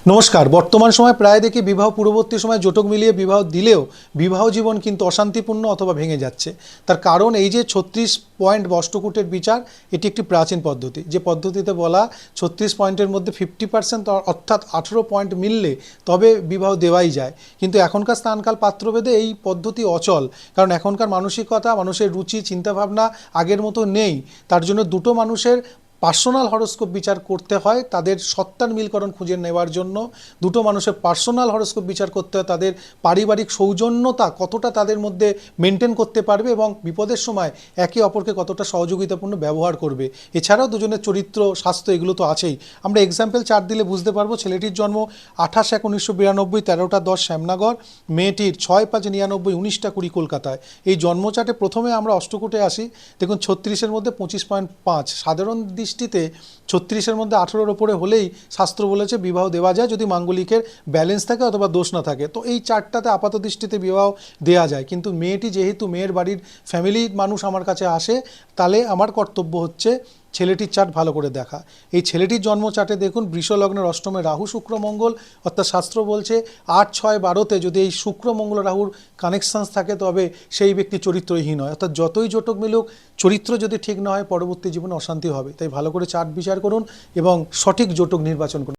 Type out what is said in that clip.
নমস্কার। বর্তমান সময়ে প্রায় দেখি বিবাহ পূর্ববর্তী সময়ে জটক মিলিয়ে বিবাহ দিলেও বিবাহ জীবন কিন্তু অশান্তিপূর্ণ অথবা ভেঙে যাচ্ছে। তার কারণ এই যে 36 পয়েন্ট বা অষ্টকূটের বিচার, এটি একটি প্রাচীন পদ্ধতি। যে পদ্ধতিতে বলা 36 পয়েন্টের মধ্যে 50% অর্থাৎ 18 পয়েন্ট মিললে তবে বিবাহ দেওয়াই যায়। কিন্তু এখনকার স্থানকাল পাত্রভেদে এই পদ্ধতি অচল। কারণ এখনকার মানসিকতা, মানুষের রুচি, চিন্তাভাবনা আগের মতো নেই। তার জন্য দুটো মানুষের পার্সোনাল হরোস্কোপ বিচার করতে হয় তাদের সত্তার মিলকরণ খুঁজে নেওয়ার জন্য। দুটো মানুষের পার্সোনাল হরোস্কোপ বিচার করতে হয় তাদের পারিবারিক সৌজন্যতা কতটা তাদের মধ্যে মেনটেন করতে পারবে এবং বিপদের সময় একে অপরকে কতটা সহযোগিতাপূর্ণ ব্যবহার করবে। এছাড়াও দুজনের চরিত্র, স্বাস্থ্য এগুলো তো আছেই। আমরা এক্সাম্পল চার্ট দিলে বুঝতে পারবো। ছেলেটির জন্ম 28/1/1992, 13টা 10 শ্যামনগর। মেয়েটির 6/5/99, 19টা 20 কলকাতায়। এই জন্ম চার্টে প্রথমে আমরা অষ্টকূটে আসি। দেখুন 36-এর মধ্যে 25.5। সাধারণ দৃষ্টিতে 36-এর মধ্যে 18-এর ওপরে হলেই শাস্ত্র বলেছে বিবাহ দেওয়া যায় যদি মাঙ্গলিকের ব্যালেন্স থাকে অথবা দোষ না থাকে। তো এই চারটাতে আপাত দৃষ্টিতে বিবাহ দেওয়া যায়। কিন্তু মেয়েটি যেহেতু মেয়ের বাড়ির ফ্যামিলির মানুষ আমার কাছে আসে, তাহলে আমার কর্তব্য হচ্ছে ছেলেটির চার্ট ভালো করে দেখা। এই ছেলেটির জন্ম চার্টে দেখুন বৃষ লগ্নের অষ্টমে রাহু, শুক্র, মঙ্গল। অর্থাৎ শাস্ত্র বলছে 8, 6, 12-তে যদি এই শুক্র, মঙ্গল, রাহুর কানেকশানস থাকে তবে সেই ব্যক্তি চরিত্রহীন হয়। অর্থাৎ যতই জটক মিলুক, চরিত্র যদি ঠিক না হয় পরবর্তী জীবনে অশান্তি হবে। তাই ভালো করে চার্ট বিচার করুন এবং সঠিক জটক নির্বাচন করুন।